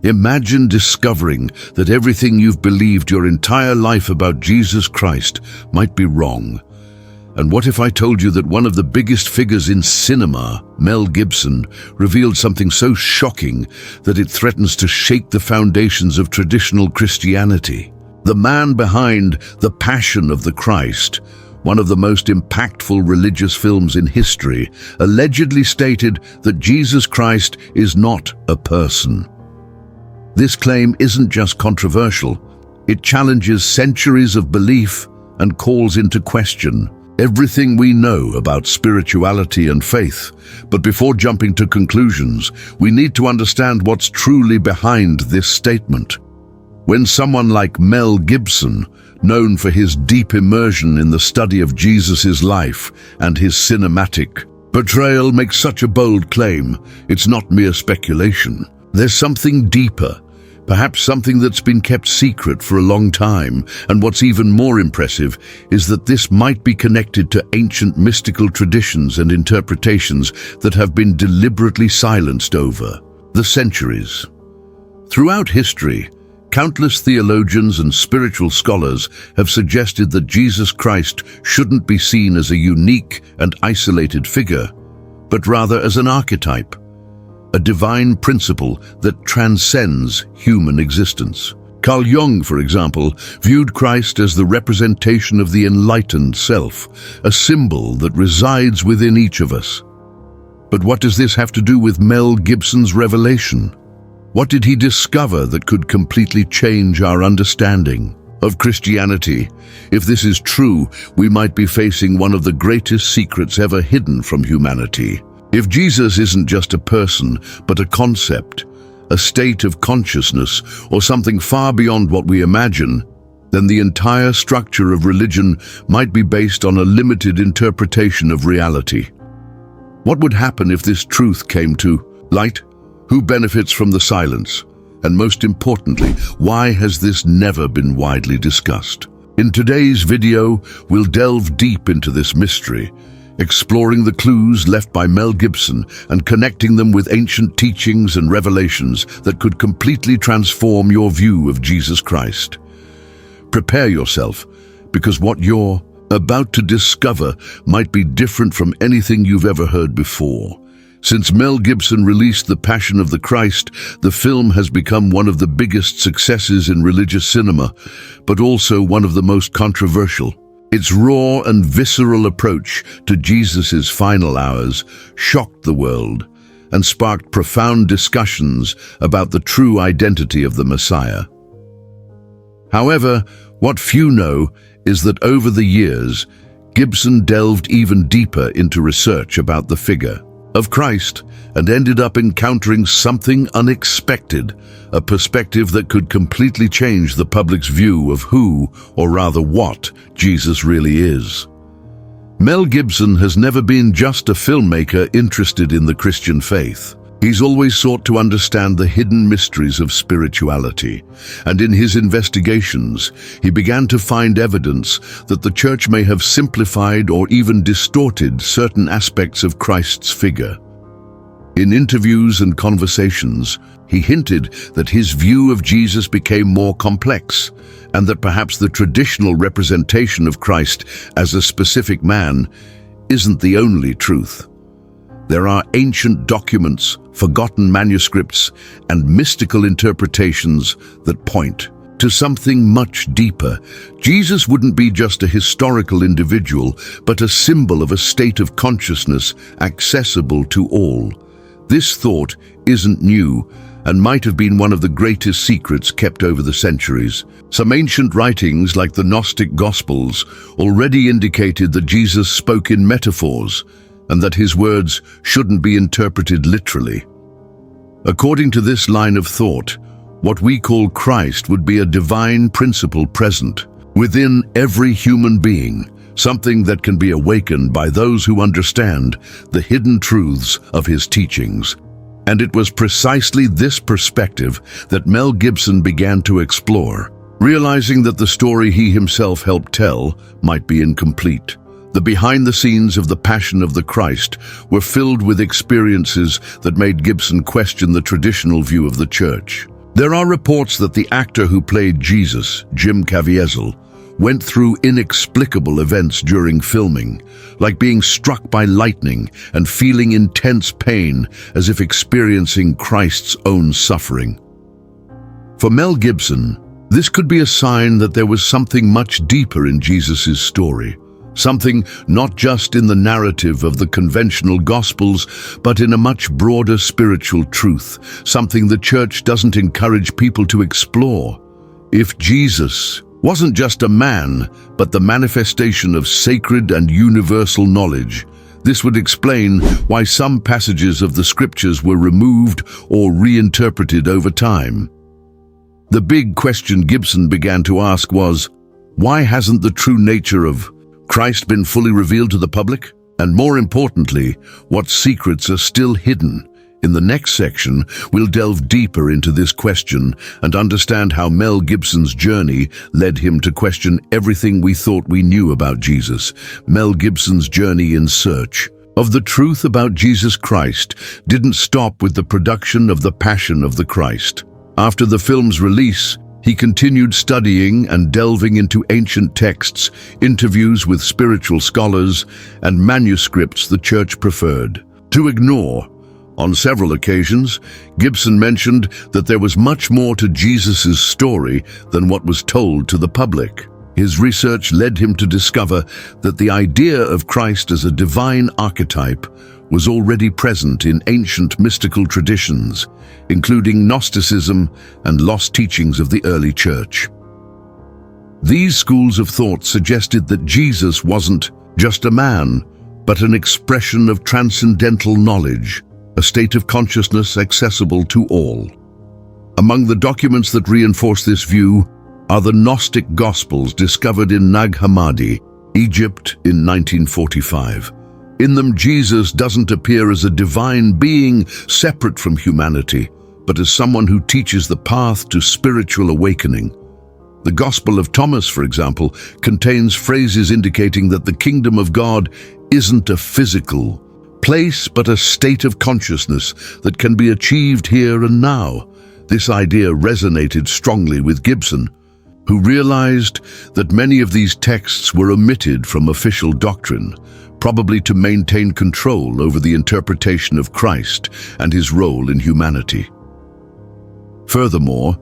Imagine discovering that everything you've believed your entire life about Jesus Christ might be wrong. And what if I told you that one of the biggest figures in cinema, Mel Gibson, revealed something so shocking that it threatens to shake the foundations of traditional Christianity? The man behind The Passion of the Christ, one of the most impactful religious films in history, allegedly stated that Jesus Christ is not a person. This claim isn't just controversial, it challenges centuries of belief and calls into question everything we know about spirituality and faith. But before jumping to conclusions, we need to understand what's truly behind this statement. When someone like Mel Gibson, known for his deep immersion in the study of Jesus' life and his cinematic portrayal, makes such a bold claim, it's not mere speculation. There's something deeper, perhaps something that's been kept secret for a long time, and what's even more impressive is that this might be connected to ancient mystical traditions and interpretations that have been deliberately silenced over the centuries. Throughout history, countless theologians and spiritual scholars have suggested that Jesus Christ shouldn't be seen as a unique and isolated figure, but rather as an archetype, a divine principle that transcends human existence. Carl Jung, for example, viewed Christ as the representation of the enlightened self, a symbol that resides within each of us. But what does this have to do with Mel Gibson's revelation? What did he discover that could completely change our understanding of Christianity? If this is true, we might be facing one of the greatest secrets ever hidden from humanity. If Jesus isn't just a person, but a concept, a state of consciousness, or something far beyond what we imagine, then the entire structure of religion might be based on a limited interpretation of reality. What would happen if this truth came to light? Who benefits from the silence? And most importantly, why has this never been widely discussed? In today's video, we'll delve deep into this mystery, exploring the clues left by Mel Gibson and connecting them with ancient teachings and revelations that could completely transform your view of Jesus Christ. Prepare yourself, because what you're about to discover might be different from anything you've ever heard before. Since Mel Gibson released The Passion of the Christ, the film has become one of the biggest successes in religious cinema, but also one of the most controversial. Its raw and visceral approach to Jesus' final hours shocked the world and sparked profound discussions about the true identity of the Messiah. However, what few know is that over the years, Gibson delved even deeper into research about the figure of Christ and ended up encountering something unexpected, a perspective that could completely change the public's view of who, or rather what, Jesus really is. Mel Gibson has never been just a filmmaker interested in the Christian faith. He's always sought to understand the hidden mysteries of spirituality, and in his investigations, he began to find evidence that the church may have simplified or even distorted certain aspects of Christ's figure. In interviews and conversations, he hinted that his view of Jesus became more complex, and that perhaps the traditional representation of Christ as a specific man isn't the only truth. There are ancient documents, forgotten manuscripts, and mystical interpretations that point to something much deeper. Jesus wouldn't be just a historical individual, but a symbol of a state of consciousness accessible to all. This thought isn't new and might have been one of the greatest secrets kept over the centuries. Some ancient writings, like the Gnostic Gospels, already indicated that Jesus spoke in metaphors, and that his words shouldn't be interpreted literally. According to this line of thought, what we call Christ would be a divine principle present within every human being, something that can be awakened by those who understand the hidden truths of his teachings. And it was precisely this perspective that Mel Gibson began to explore, realizing that the story he himself helped tell might be incomplete. The behind-the-scenes of The Passion of the Christ were filled with experiences that made Gibson question the traditional view of the church. There are reports that the actor who played Jesus, Jim Caviezel, went through inexplicable events during filming, like being struck by lightning and feeling intense pain as if experiencing Christ's own suffering. For Mel Gibson, this could be a sign that there was something much deeper in Jesus' story, something not just in the narrative of the conventional Gospels, but in a much broader spiritual truth, something the church doesn't encourage people to explore. If Jesus wasn't just a man, but the manifestation of sacred and universal knowledge, this would explain why some passages of the scriptures were removed or reinterpreted over time. The big question Gibson began to ask was, why hasn't the true nature of Christ been fully revealed to the public? And more importantly, what secrets are still hidden? In the next section, we'll delve deeper into this question and understand how Mel Gibson's journey led him to question everything we thought we knew about Jesus. Mel Gibson's journey in search of the truth about Jesus Christ didn't stop with the production of The Passion of the Christ. After the film's release, he continued studying and delving into ancient texts, interviews with spiritual scholars, and manuscripts the church preferred to ignore. On several occasions, Gibson mentioned that there was much more to Jesus' story than what was told to the public. His research led him to discover that the idea of Christ as a divine archetype was already present in ancient mystical traditions, including Gnosticism and lost teachings of the early church. These schools of thought suggested that Jesus wasn't just a man, but an expression of transcendental knowledge, a state of consciousness accessible to all. Among the documents that reinforce this view are the Gnostic Gospels discovered in Nag Hammadi, Egypt in 1945. In them, Jesus doesn't appear as a divine being separate from humanity, but as someone who teaches the path to spiritual awakening. The Gospel of Thomas, for example, contains phrases indicating that the kingdom of God isn't a physical place, but a state of consciousness that can be achieved here and now. This idea resonated strongly with Gibson, who realized that many of these texts were omitted from official doctrine, probably to maintain control over the interpretation of Christ and his role in humanity. Furthermore,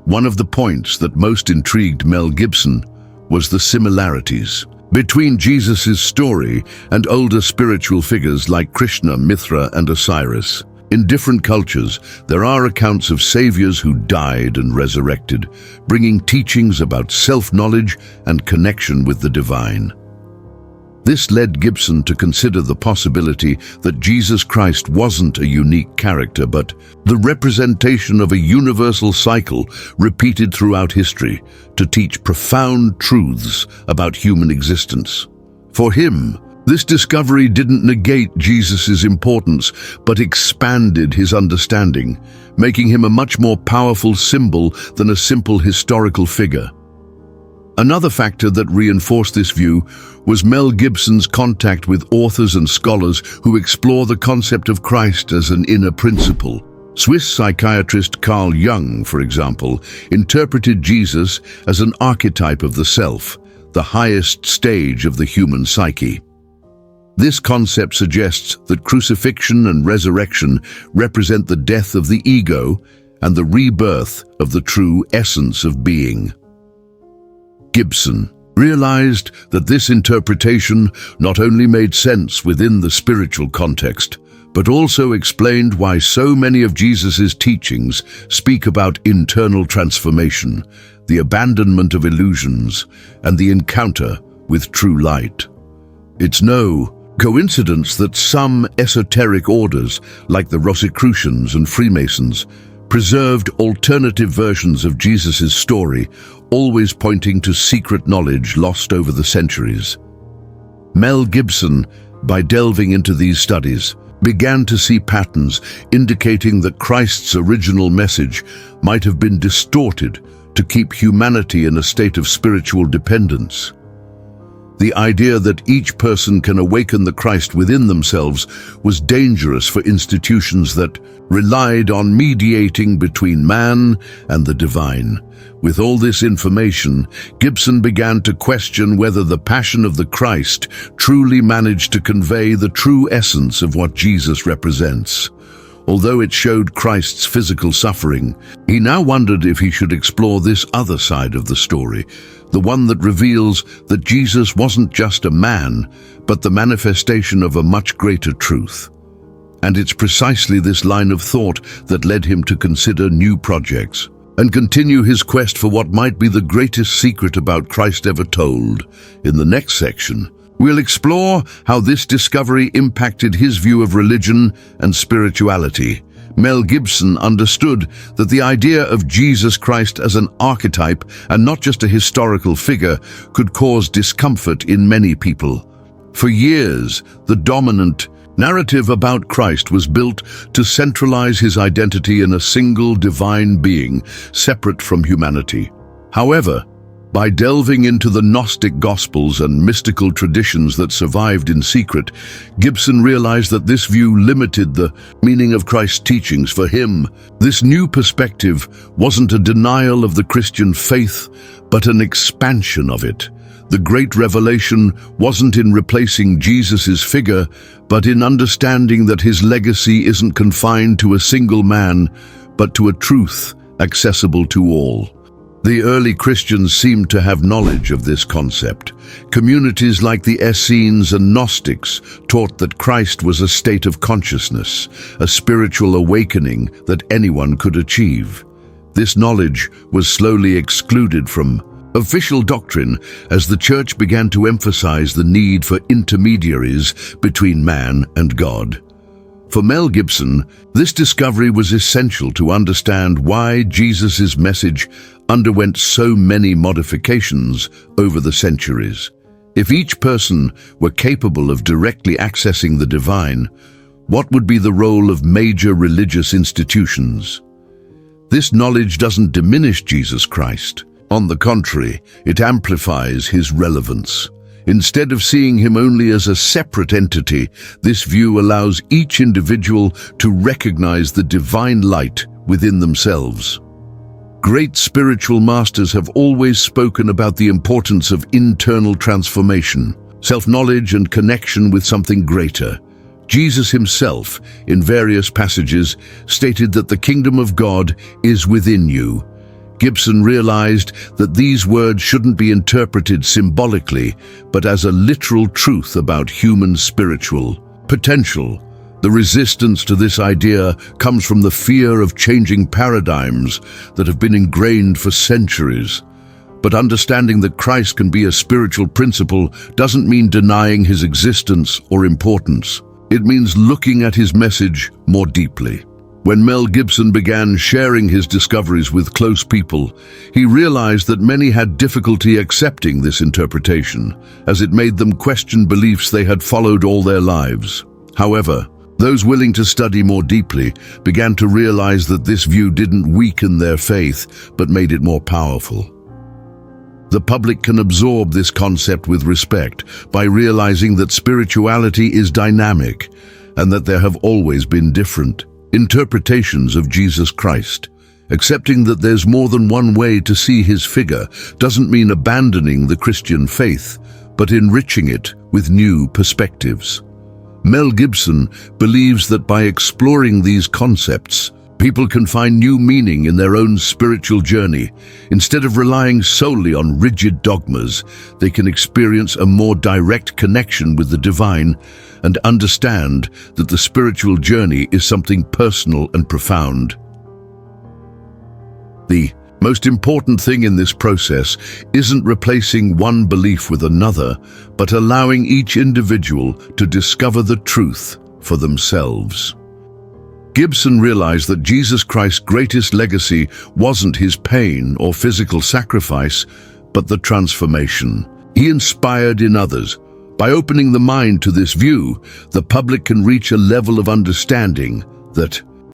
one of the points that most intrigued Mel Gibson was the similarities between Jesus' story and older spiritual figures like Krishna, Mithra, and Osiris. In different cultures, there are accounts of saviors who died and resurrected, bringing teachings about self-knowledge and connection with the divine. This led Gibson to consider the possibility that Jesus Christ wasn't a unique character, but the representation of a universal cycle repeated throughout history to teach profound truths about human existence. For him, this discovery didn't negate Jesus' importance, but expanded his understanding, making him a much more powerful symbol than a simple historical figure. Another factor that reinforced this view was Mel Gibson's contact with authors and scholars who explore the concept of Christ as an inner principle. Swiss psychiatrist Carl Jung, for example, interpreted Jesus as an archetype of the self, the highest stage of the human psyche. This concept suggests that crucifixion and resurrection represent the death of the ego and the rebirth of the true essence of being. Gibson realized that this interpretation not only made sense within the spiritual context, but also explained why so many of Jesus' teachings speak about internal transformation, the abandonment of illusions, and the encounter with true light. It's no coincidence that some esoteric orders, like the Rosicrucians and Freemasons, preserved alternative versions of Jesus' story, always pointing to secret knowledge lost over the centuries. Mel Gibson, by delving into these studies, began to see patterns indicating that Christ's original message might have been distorted to keep humanity in a state of spiritual dependence. The idea that each person can awaken the Christ within themselves was dangerous for institutions that relied on mediating between man and the divine. With all this information, Gibson began to question whether the Passion of the Christ truly managed to convey the true essence of what Jesus represents. Although it showed Christ's physical suffering, he now wondered if he should explore this other side of the story, the one that reveals that Jesus wasn't just a man, but the manifestation of a much greater truth. And it's precisely this line of thought that led him to consider new projects and continue his quest for what might be the greatest secret about Christ ever told. In the next section, we'll explore how this discovery impacted his view of religion and spirituality. Mel Gibson understood that the idea of Jesus Christ as an archetype and not just a historical figure could cause discomfort in many people. For years, the dominant narrative about Christ was built to centralize his identity in a single divine being, separate from humanity. However, by delving into the Gnostic Gospels and mystical traditions that survived in secret, Gibson realized that this view limited the meaning of Christ's teachings. For him, this new perspective wasn't a denial of the Christian faith, but an expansion of it. The great revelation wasn't in replacing Jesus's figure, but in understanding that his legacy isn't confined to a single man, but to a truth accessible to all. The early Christians seemed to have knowledge of this concept. Communities like the Essenes and Gnostics taught that Christ was a state of consciousness, a spiritual awakening that anyone could achieve. This knowledge was slowly excluded from official doctrine as the Church began to emphasize the need for intermediaries between man and God. For Mel Gibson, this discovery was essential to understand why Jesus' message underwent so many modifications over the centuries. If each person were capable of directly accessing the divine, what would be the role of major religious institutions? This knowledge doesn't diminish Jesus Christ. On the contrary, it amplifies his relevance. Instead of seeing him only as a separate entity, this view allows each individual to recognize the divine light within themselves. Great spiritual masters have always spoken about the importance of internal transformation, self-knowledge and connection with something greater. Jesus himself, in various passages, stated that the kingdom of God is within you. Gibson realized that these words shouldn't be interpreted symbolically, but as a literal truth about human spiritual potential. The resistance to this idea comes from the fear of changing paradigms that have been ingrained for centuries. But understanding that Christ can be a spiritual principle doesn't mean denying his existence or importance. It means looking at his message more deeply. When Mel Gibson began sharing his discoveries with close people, he realized that many had difficulty accepting this interpretation, as it made them question beliefs they had followed all their lives. However, those willing to study more deeply began to realize that this view didn't weaken their faith, but made it more powerful. The public can absorb this concept with respect by realizing that spirituality is dynamic and that there have always been different interpretations of Jesus Christ. Accepting that there's more than one way to see his figure doesn't mean abandoning the Christian faith, but enriching it with new perspectives. Mel Gibson believes that by exploring these concepts, people can find new meaning in their own spiritual journey. Instead of relying solely on rigid dogmas, they can experience a more direct connection with the divine and understand that the spiritual journey is something personal and profound. The most important thing in this process isn't replacing one belief with another, but allowing each individual to discover the truth for themselves. Gibson realized that Jesus Christ's greatest legacy wasn't his pain or physical sacrifice, but the transformation he inspired in others. By opening the mind to this view, the public can reach a level of understanding that